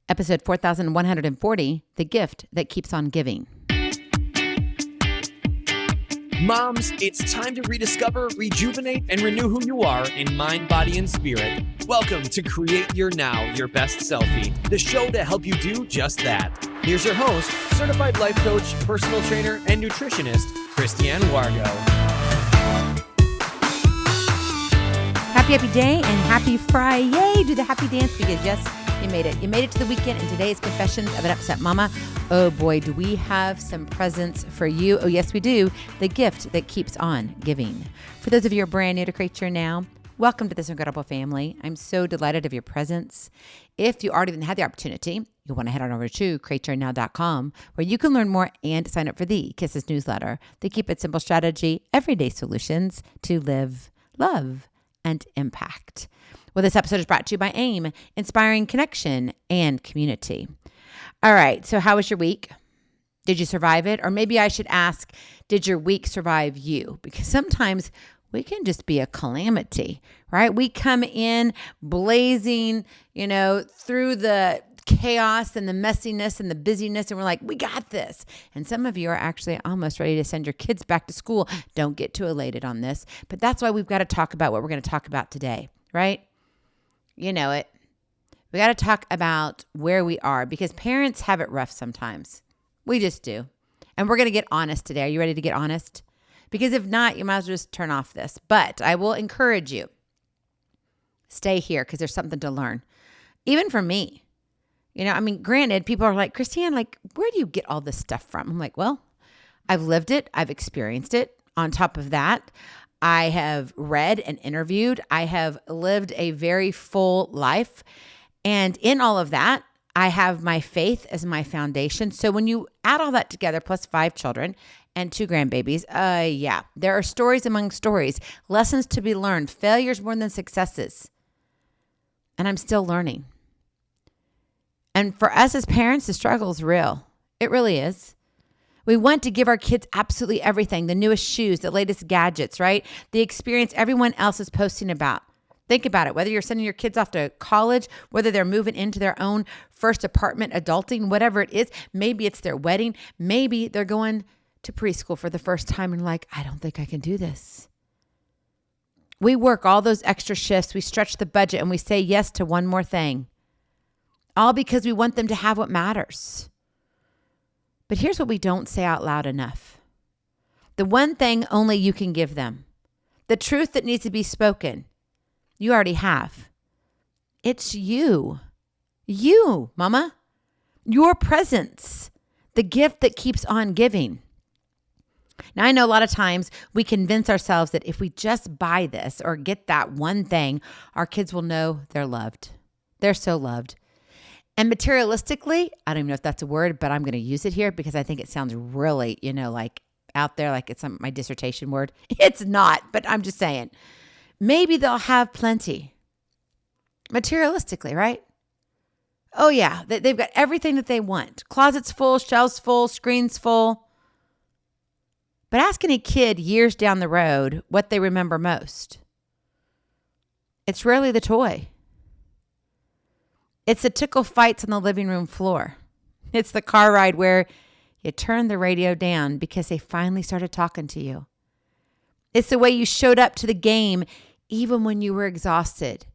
Episode 4140, The Gift That Keeps on Giving. Moms, it's time to rediscover, rejuvenate, and renew who you are in mind, body, and spirit. Welcome to Create Your Now, Your Best Selfie, the show to help you do just that. Here's your host, certified life coach, personal trainer, and nutritionist, Christiane Wargo. Happy day and happy Friday. Do the happy dance because yes, you made it. You made it to the weekend, and today is Confessions of an Upset Mama. Oh boy, do we have some presents for you. Oh yes, we do. The gift that keeps on giving. For those of you who are brand new to Create Your Now, welcome to this incredible family. I'm so delighted of your presence. If you already had the opportunity, you'll want to head on over to createyournow.com where you can learn more and sign up for the Kisses newsletter. They keep it simple strategy, everyday solutions to live, love, and impact. Well, this episode is brought to you by AIM, inspiring connection and community. All right, so how was your week? Did you survive it? Or maybe I should ask, did your week survive you? Because sometimes we can just be a calamity, right? We come in blazing, through the chaos and the messiness and the busyness, and we're like, we got this. And some of you are actually almost ready to send your kids back to school. Don't get too elated on this, but that's why we've got to talk about what we're going to talk about today, right? You know it. We got to talk about where we are because parents have it rough sometimes. We just do. And we're going to get honest today. Are you ready to get honest? Because if not, you might as well just turn off this. But I will encourage you, stay here because there's something to learn. Even for me. Granted, people are like, Christiane, where do you get all this stuff from? I'm like, well, I've lived it. I've experienced it. On top of that, I have read and interviewed. I have lived a very full life. And in all of that, I have my faith as my foundation. So when you add all that together, plus 5 children and 2 grandbabies, there are stories among stories, lessons to be learned, failures more than successes. And I'm still learning. And for us as parents, the struggle is real. It really is. We want to give our kids absolutely everything, the newest shoes, the latest gadgets, right? The experience everyone else is posting about. Think about it, whether you're sending your kids off to college, whether they're moving into their own first apartment, adulting, whatever it is. Maybe it's their wedding. Maybe they're going to preschool for the first time and like, I don't think I can do this. We work all those extra shifts. We stretch the budget and we say yes to one more thing. All because we want them to have what matters. But here's what we don't say out loud enough. The one thing only you can give them. The truth that needs to be spoken. You already have. It's you. You, mama. Your presence. The gift that keeps on giving. Now, I know a lot of times we convince ourselves that if we just buy this or get that one thing, our kids will know they're loved. They're so loved. And materialistically, I don't even know if that's a word, but I'm going to use it here because I think it sounds really, out there, like it's my dissertation word. It's not, but I'm just saying. Maybe they'll have plenty. Materialistically, right? Oh yeah, they've got everything that they want. Closets full, shelves full, screens full. But ask any kid years down the road what they remember most. It's rarely the toy. It's the tickle fights on the living room floor. It's the car ride where you turn the radio down because they finally started talking to you. It's the way you showed up to the game even when you were exhausted.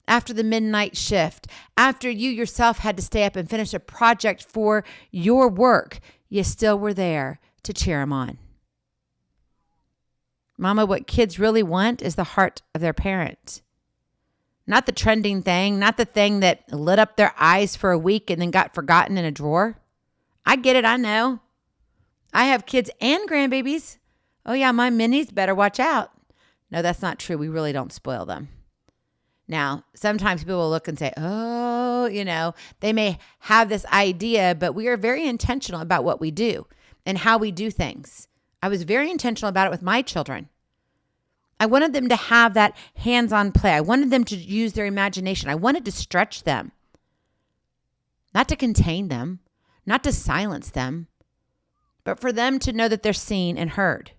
After the midnight shift, after you yourself had to stay up and finish a project for your work, you still were there to cheer them on. Mama, what kids really want is the heart of their parent. Not the trending thing, not the thing that lit up their eyes for a week and then got forgotten in a drawer. I get it, I know. I have kids and grandbabies. Oh yeah, my minis better watch out. No, that's not true. We really don't spoil them. Now, sometimes people will look and say, oh, they may have this idea, but we are very intentional about what we do and how we do things. I was very intentional about it with my children. I wanted them to have that hands-on play. I wanted them to use their imagination. I wanted to stretch them, not to contain them, not to silence them, but for them to know that they're seen and heard.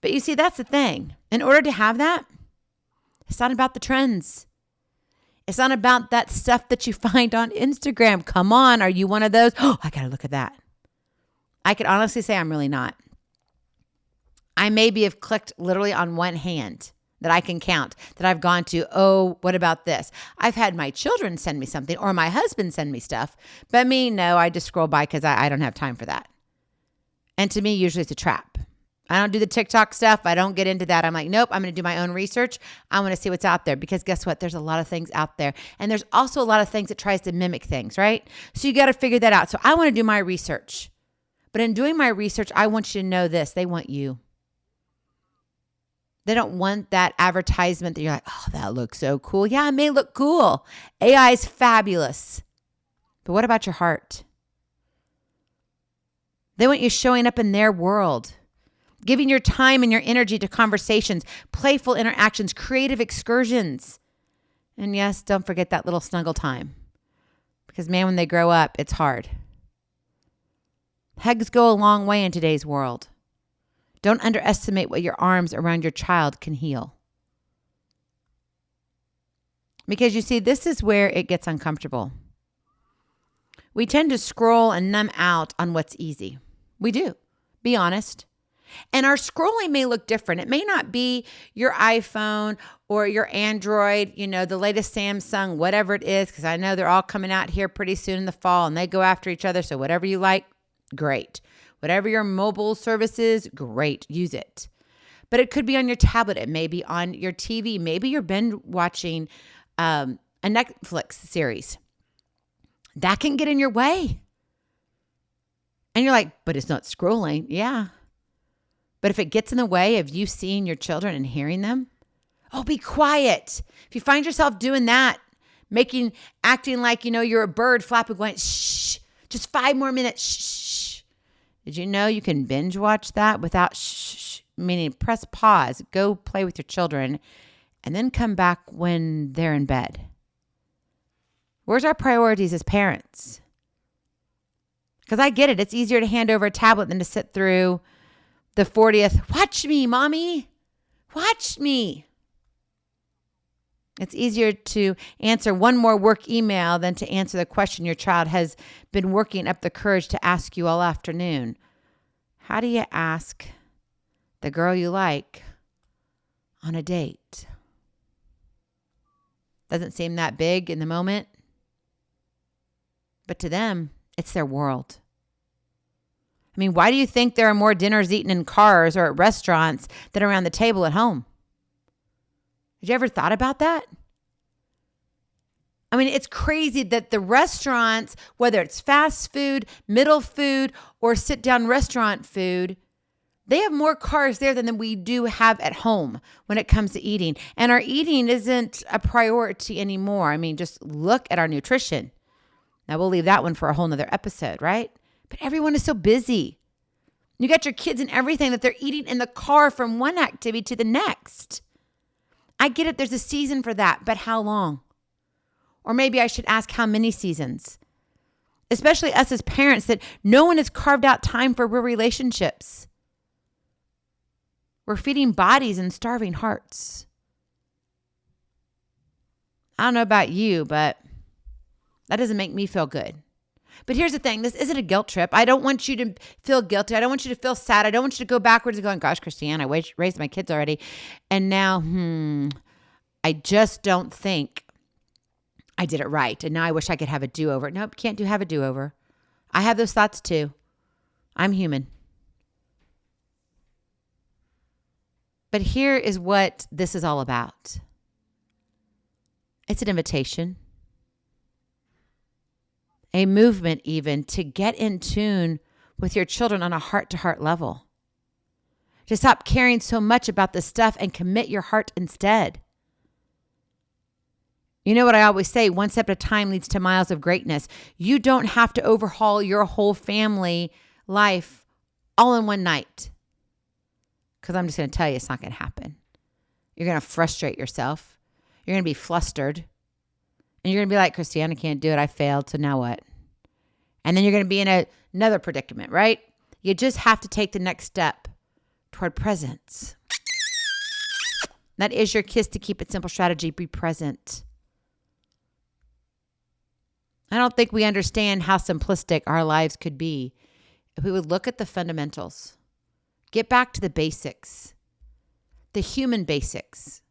But you see, that's the thing. In order to have that, it's not about the trends. It's not about that stuff that you find on Instagram. Come on. Are you one of those? Oh, I got to look at that. I could honestly say I'm really not. I maybe have clicked literally on one hand that I can count, that I've gone to, oh, what about this? I've had my children send me something or my husband send me stuff. But me, no, I just scroll by because I don't have time for that. And to me, usually it's a trap. I don't do the TikTok stuff. I don't get into that. I'm like, nope, I'm going to do my own research. I want to see what's out there because guess what? There's a lot of things out there. And there's also a lot of things that tries to mimic things, right? So you got to figure that out. So I want to do my research. But in doing my research, I want you to know this. They want you. They don't want that advertisement that you're like, oh, that looks so cool. Yeah, it may look cool. AI is fabulous. But what about your heart? They want you showing up in their world, giving your time and your energy to conversations, playful interactions, creative excursions. And yes, don't forget that little snuggle time. Because man, when they grow up, it's hard. Hugs go a long way in today's world. Don't underestimate what your arms around your child can heal. Because you see, this is where it gets uncomfortable. We tend to scroll and numb out on what's easy. We do. Be honest. And our scrolling may look different. It may not be your iPhone or your Android, the latest Samsung, whatever it is, because I know they're all coming out here pretty soon in the fall and they go after each other. So whatever you like, great. Whatever your mobile service is, great, use it. But it could be on your tablet. It may be on your TV. Maybe you're binge watching a Netflix series. That can get in your way. And you're like, but it's not scrolling. Yeah. But if it gets in the way of you seeing your children and hearing them, oh, be quiet. If you find yourself doing that, acting like, you're a bird flapping, going, shh, just 5 more minutes, shh. Did you know you can binge watch that without shh, meaning press pause, go play with your children, and then come back when they're in bed? Where's our priorities as parents? Because I get it. It's easier to hand over a tablet than to sit through the 40th. Watch me, mommy. Watch me. It's easier to answer one more work email than to answer the question your child has been working up the courage to ask you all afternoon. How do you ask the girl you like on a date? Doesn't seem that big in the moment, but to them, it's their world. I mean, why do you think there are more dinners eaten in cars or at restaurants than around the table at home? Have you ever thought about that? I mean, it's crazy that the restaurants, whether it's fast food, middle food, or sit-down restaurant food, they have more cars there than we do have at home when it comes to eating. And our eating isn't a priority anymore. I mean, just look at our nutrition. Now, we'll leave that one for a whole nother episode, right? But everyone is so busy. You got your kids and everything that they're eating in the car from one activity to the next. I get it. There's a season for that, but how long? Or maybe I should ask how many seasons? Especially us as parents, that no one has carved out time for real relationships. We're feeding bodies and starving hearts. I don't know about you, but that doesn't make me feel good. But here's the thing. This isn't a guilt trip. I don't want you to feel guilty. I don't want you to feel sad. I don't want you to go backwards and going, gosh, Christiane, I raised my kids already. And now, I just don't think I did it right. And now I wish I could have a do-over. Nope, can't have a do-over. I have those thoughts too. I'm human. But here is what this is all about. It's an invitation. A movement even to get in tune with your children on a heart-to-heart level. To stop caring so much about the stuff and commit your heart instead. You know what I always say, one step at a time leads to miles of greatness. You don't have to overhaul your whole family life all in one night. Because I'm just going to tell you, it's not going to happen. You're going to frustrate yourself. You're going to be flustered. And you're going to be like, Christiane, I can't do it. I failed. So now what? And then you're going to be in another predicament, right? You just have to take the next step toward presence. That is your kiss to keep it simple strategy. Be present. I don't think we understand how simplistic our lives could be if we would look at the fundamentals, get back to the basics, the human basics.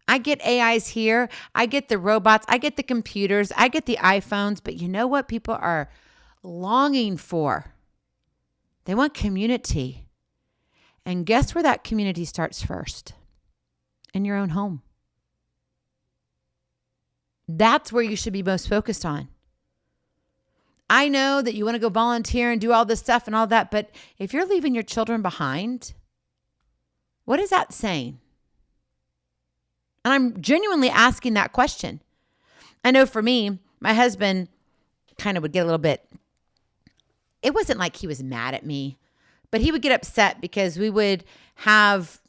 I get AIs here. I get the robots. I get the computers. I get the iPhones. But you know what people are longing for? They want community. And guess where that community starts first? In your own home. That's where you should be most focused on. I know that you want to go volunteer and do all this stuff and all that, but if you're leaving your children behind, what is that saying? And I'm genuinely asking that question. I know for me, my husband kind of would get a little bit, it wasn't like he was mad at me, but he would get upset because we would have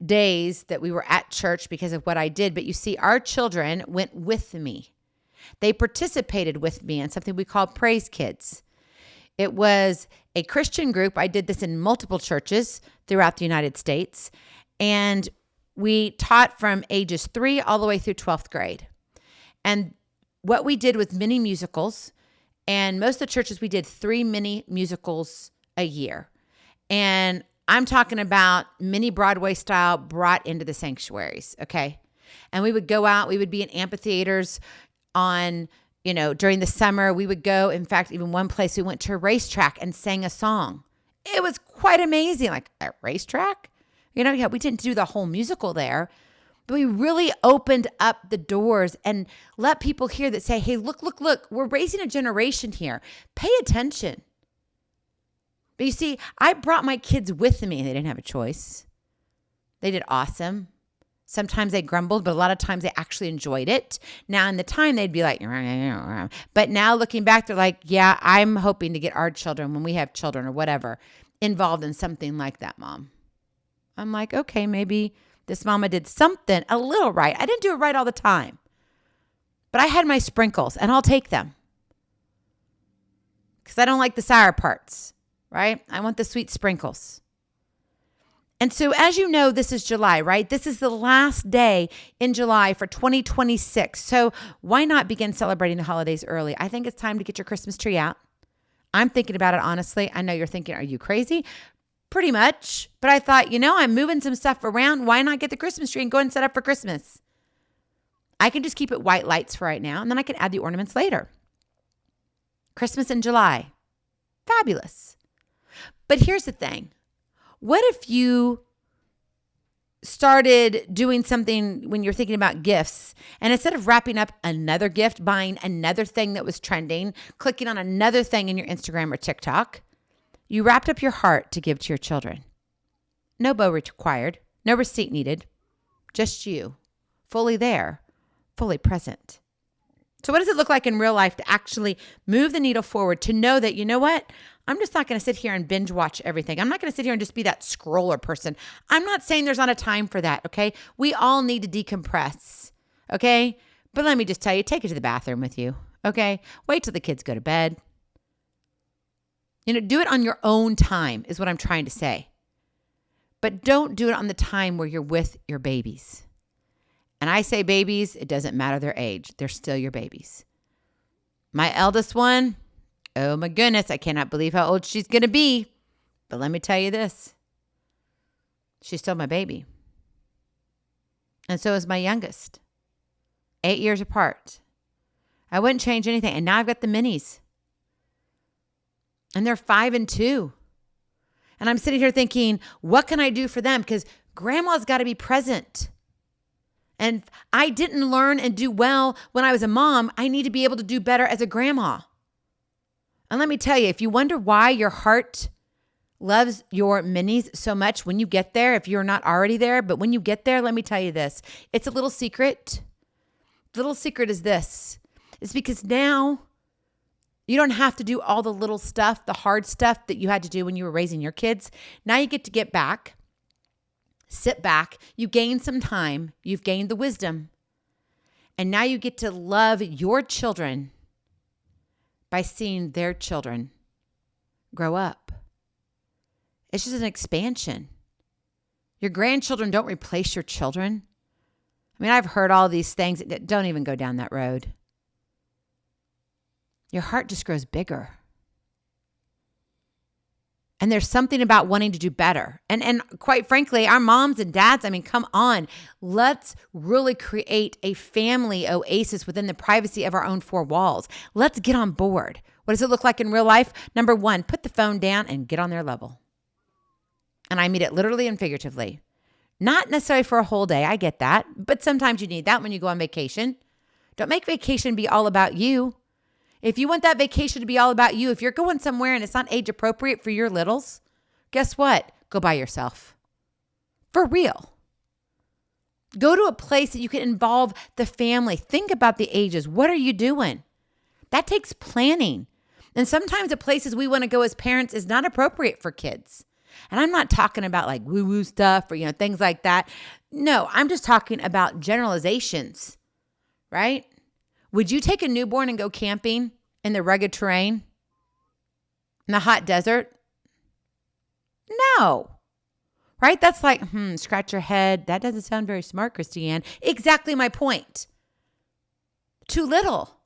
days that we were at church because of what I did. But you see, our children went with me. They participated with me in something we call Praise Kids. It was a Christian group. I did this in multiple churches throughout the United States. And we taught from ages 3 all the way through 12th grade. And what we did was mini musicals. And most of the churches, we did 3 mini musicals a year. And I'm talking about mini Broadway style brought into the sanctuaries, okay? And we would go out, we would be in amphitheaters on, during the summer. We would go, in fact, even one place we went to a racetrack and sang a song. It was quite amazing, like a racetrack. Yeah, we didn't do the whole musical there, but we really opened up the doors and let people hear that say, hey, look, we're raising a generation here. Pay attention. But you see, I brought my kids with me. They didn't have a choice. They did awesome. Sometimes they grumbled, but a lot of times they actually enjoyed it. Now, in the time, they'd be like, but now looking back, they're like, yeah, I'm hoping to get our children, when we have children or whatever, involved in something like that, Mom. I'm like, okay, maybe this mama did something a little right. I didn't do it right all the time, but I had my sprinkles, and I'll take them because I don't like the sour parts, right? I want the sweet sprinkles. And so, as you know, this is July, right? This is the last day in July for 2026. So why not begin celebrating the holidays early? I think it's time to get your Christmas tree out. I'm thinking about it, honestly. I know you're thinking, are you crazy? Pretty much. But I thought, I'm moving some stuff around. Why not get the Christmas tree and go and set up for Christmas? I can just keep it white lights for right now, and then I can add the ornaments later. Christmas in July. Fabulous. But here's the thing. What if you started doing something when you're thinking about gifts, and instead of wrapping up another gift, buying another thing that was trending, clicking on another thing in your Instagram or TikTok, you wrapped up your heart to give to your children? No bow required, no receipt needed, just you, fully there, fully present. So what does it look like in real life to actually move the needle forward, to know that, you know what? I'm just not going to sit here and binge watch everything. I'm not going to sit here and just be that scroller person. I'm not saying there's not a time for that, okay? We all need to decompress, okay? But let me just tell you, take it to the bathroom with you, okay? Wait till the kids go to bed. Do it on your own time is what I'm trying to say. But don't do it on the time where you're with your babies. And I say babies, it doesn't matter their age. They're still your babies. My eldest one, oh my goodness, I cannot believe how old she's going to be. But let me tell you this. She's still my baby. And so is my youngest. 8 years apart. I wouldn't change anything. And now I've got the minis. And they're 5 and 2. And I'm sitting here thinking, what can I do for them? Because grandma's got to be present. And I didn't learn and do well when I was a mom. I need to be able to do better as a grandma. And let me tell you, if you wonder why your heart loves your minis so much when you get there, if you're not already there, but when you get there, let me tell you this. It's a little secret. The little secret is this. It's because now you don't have to do all the little stuff, the hard stuff that you had to do when you were raising your kids. Now you get to get back. Sit back, you gain some time, you've gained the wisdom, and now you get to love your children by seeing their children grow up. It's just an expansion. Your grandchildren don't replace your children. I mean, I've heard all these things that don't even go down that road. your heart just grows bigger. And there's something about wanting to do better. And quite frankly, our moms and dads, I mean, come on. Let's really create a family oasis within the privacy of our own four walls. Let's get on board. What does it look like in real life? Number one, put the phone down and get on their level. And I mean it literally and figuratively. Not necessarily for a whole day. I get that. But sometimes you need that when you go on vacation. Don't make vacation be all about you. If you want that vacation to be all about you, if you're going somewhere and it's not age appropriate for your littles, guess what? Go by yourself. For real. Go to a place that you can involve the family. Think about the ages. What are you doing? That takes planning. And sometimes the places we want to go as parents is not appropriate for kids. And I'm not talking about like woo-woo stuff or, things like that. No, I'm just talking about generalizations, right? Would you take a newborn and go camping in the rugged terrain, in the hot desert? No. Right? That's like, scratch your head. That doesn't sound very smart, Christiane. Exactly my point. Too little.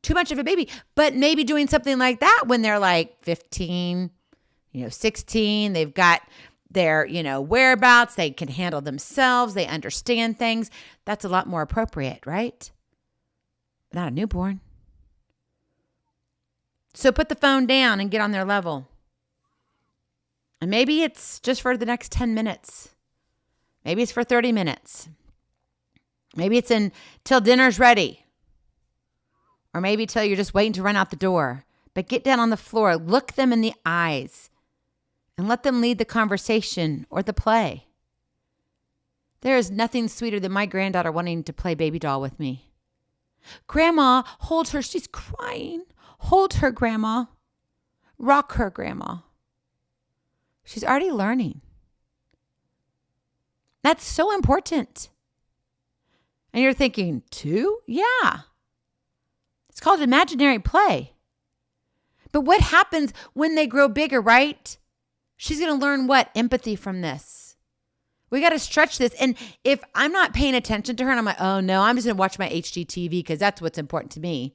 Too much of a baby. But maybe doing something like that when they're like 15, 16, they've got their, whereabouts. They can handle themselves. They understand things. That's a lot more appropriate, right? Not a newborn. So put the phone down and get on their level. And maybe it's just for the next 10 minutes. Maybe it's for 30 minutes. Maybe it's until dinner's ready. Or maybe till you're just waiting to run out the door. But get down on the floor, look them in the eyes, and let them lead the conversation or the play. There is nothing sweeter than my granddaughter wanting to play baby doll with me. Grandma, hold her. She's crying. Hold her, Grandma. Rock her, Grandma. She's already learning. That's so important. And you're thinking, 2? Yeah. It's called imaginary play. But what happens when they grow bigger, right? She's going to learn what? Empathy from this. We got to stretch this. And if I'm not paying attention to her and I'm like, oh no, I'm just going to watch my HGTV because that's what's important to me.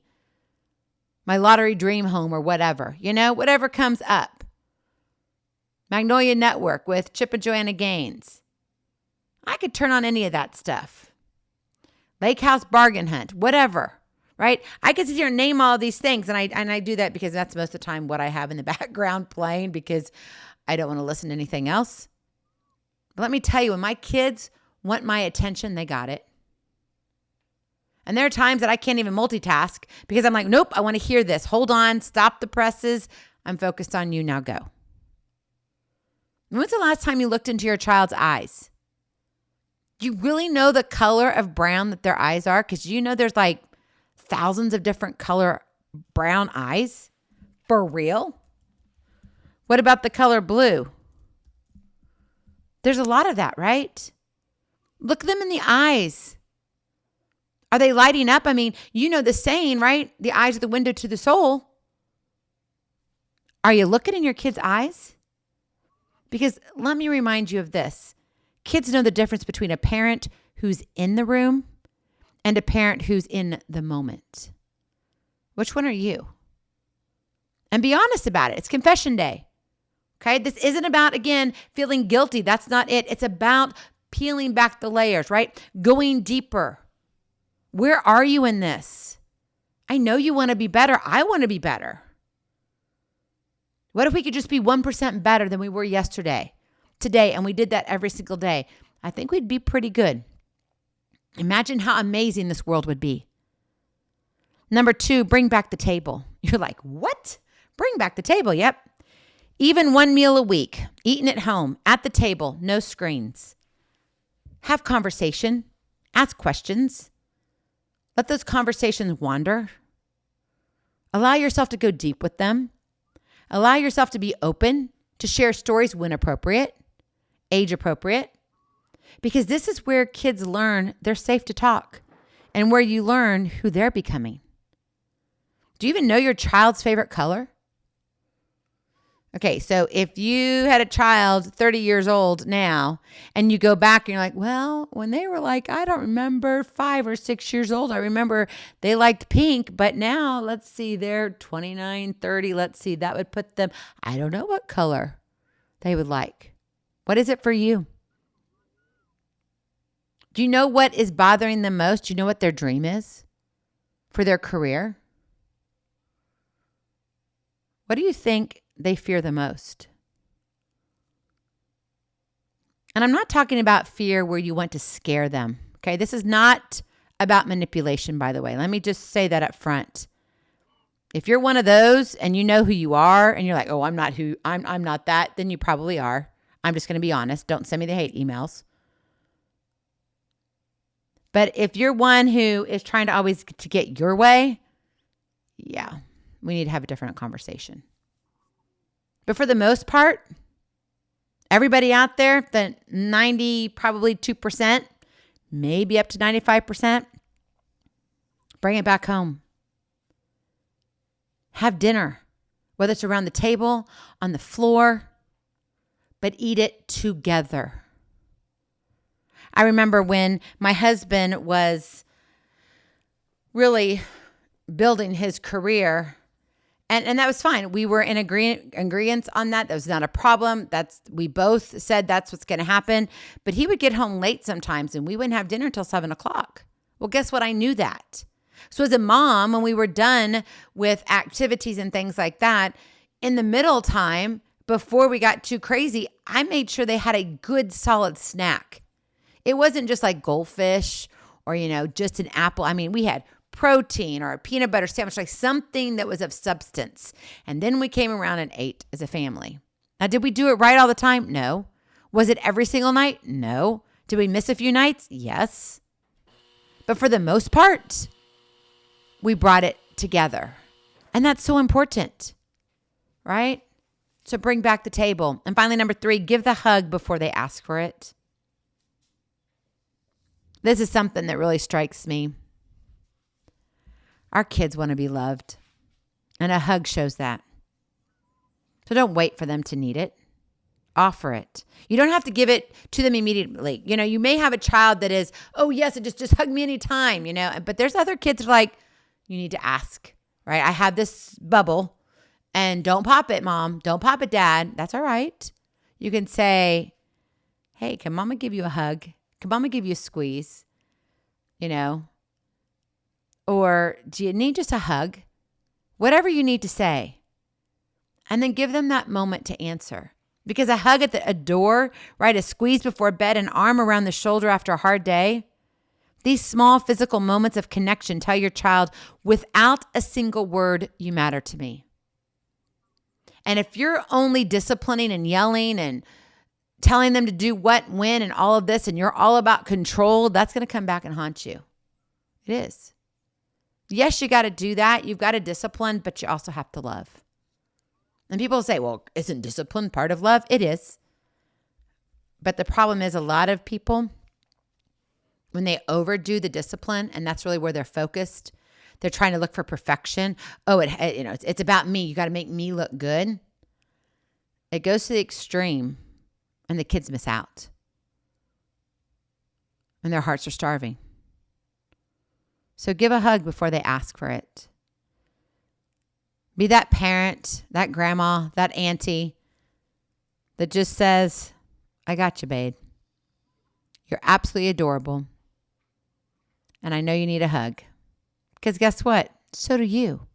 My lottery dream home or whatever, whatever comes up. Magnolia Network with Chip and Joanna Gaines. I could turn on any of that stuff. Lake House Bargain Hunt, whatever, right? I could sit here and name all of these things. And I do that because that's most of the time what I have in the background playing because I don't want to listen to anything else. But let me tell you, when my kids want my attention, they got it. And there are times that I can't even multitask because I'm like, nope, I want to hear this. Hold on, stop the presses. I'm focused on you, now go. When's the last time you looked into your child's eyes? Do you really know the color of brown that their eyes are? Because there's like thousands of different color brown eyes. For real? What about the color blue? There's a lot of that, right? Look them in the eyes. Are they lighting up? I mean, the saying, right? The eyes are the window to the soul. Are you looking in your kids' eyes? Because let me remind you of this. Kids know the difference between a parent who's in the room and a parent who's in the moment. Which one are you? And be honest about it. It's confession day. Okay, this isn't about, again, feeling guilty. That's not it. It's about peeling back the layers, right? Going deeper. Where are you in this? I know you want to be better. I want to be better. What if we could just be 1% better than we were yesterday, today, and we did that every single day? I think we'd be pretty good. Imagine how amazing this world would be. Number 2, bring back the table. You're like, what? Bring back the table. Yep. Even one meal a week, eaten at home, at the table, no screens. Have conversation, ask questions. Let those conversations wander. Allow yourself to go deep with them. Allow yourself to be open, to share stories when appropriate, age appropriate. Because this is where kids learn they're safe to talk and where you learn who they're becoming. Do you even know your child's favorite color? Okay, so if you had a child 30 years old now and you go back and you're like, well, when they were like, I don't remember 5 or 6 years old, I remember they liked pink, but now let's see, they're 29, 30. Let's see, that would put them, I don't know what color they would like. What is it for you? Do you know what is bothering them most? Do you know what their dream is for their career? What do you think they fear the most? And I'm not talking about fear where you want to scare them. Okay, this is not about manipulation, by the way. Let me just say that up front. If you're one of those and you know who you are and you're like, oh, I'm not that, then you probably are. I'm just going to be honest. Don't send me the hate emails. But if you're one who is trying to always to get your way, yeah, we need to have a different conversation. But for the most part, everybody out there, the 90, probably 2%, maybe up to 95%, bring it back home. Have dinner, whether it's around the table, on the floor, but eat it together. I remember when my husband was really building his career, and that was fine. We were in agreement on that. That was not a problem. We both said that's what's going to happen. But he would get home late sometimes, and we wouldn't have dinner until 7 o'clock. Well, guess what? I knew that. So as a mom, when we were done with activities and things like that, in the middle time, before we got too crazy, I made sure they had a good solid snack. It wasn't just like goldfish or, just an apple. I mean, we had protein or a peanut butter sandwich, like something that was of substance. And then we came around and ate as a family. Now, did we do it right all the time? No. Was it every single night? No. Did we miss a few nights? Yes. But for the most part, we brought it together. And that's so important, right? So bring back the table. And finally, number 3, give the hug before they ask for it. This is something that really strikes me. Our kids want to be loved, and a hug shows that. So don't wait for them to need it. Offer it. You don't have to give it to them immediately. You may have a child that is, oh yes, and just hug me anytime, But there's other kids that are like, you need to ask, right? I have this bubble, and don't pop it, Mom. Don't pop it, Dad. That's all right. You can say, hey, can Mama give you a hug? Can Mama give you a squeeze? Or do you need just a hug? Whatever you need to say. And then give them that moment to answer. Because a hug at a door, right? A squeeze before bed, an arm around the shoulder after a hard day. These small physical moments of connection tell your child, without a single word, you matter to me. And if you're only disciplining and yelling and telling them to do what, when, and all of this, and you're all about control, that's going to come back and haunt you. It is. Yes, you got to do that. You've got to discipline, but you also have to love. And people say, well, isn't discipline part of love? It is. But the problem is a lot of people, when they overdo the discipline, and that's really where they're focused, they're trying to look for perfection. Oh, it's about me. You got to make me look good. It goes to the extreme. And the kids miss out. And their hearts are starving. So give a hug before they ask for it. Be that parent, that grandma, that auntie that just says, I got you, babe. You're absolutely adorable. And I know you need a hug. Because guess what? So do you.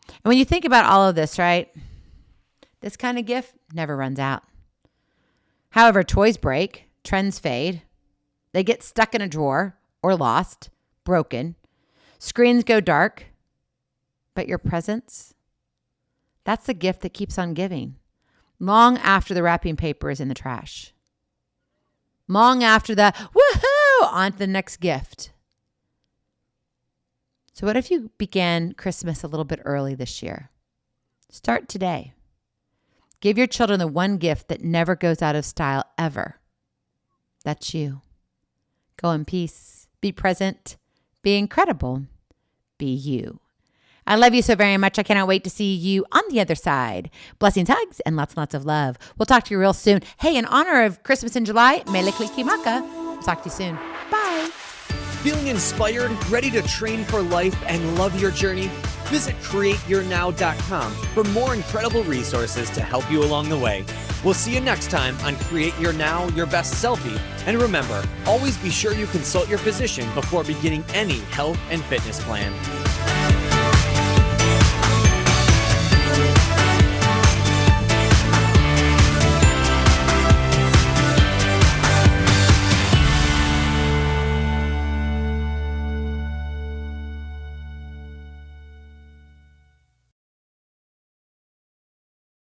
And when you think about all of this, right? This kind of gift never runs out. However, toys break, trends fade, they get stuck in a drawer or lost, broken, screens go dark, but your presence, that's the gift that keeps on giving, long after the wrapping paper is in the trash, long after the woohoo, on to the next gift. So what if you began Christmas a little bit early this year? Start today. Give your children the one gift that never goes out of style ever. That's you. Go in peace. Be present. Be incredible. Be you. I love you so very much. I cannot wait to see you on the other side. Blessings, hugs, and lots and lots of love. We'll talk to you real soon. Hey, in honor of Christmas in July, Mele Klikimaka. We'll talk to you soon. Bye. Feeling inspired, ready to train for life, and love your journey? Visit createyournow.com for more incredible resources to help you along the way. We'll see you next time on Create Your Now, Your Best Selfie. And remember, always be sure you consult your physician before beginning any health and fitness plan.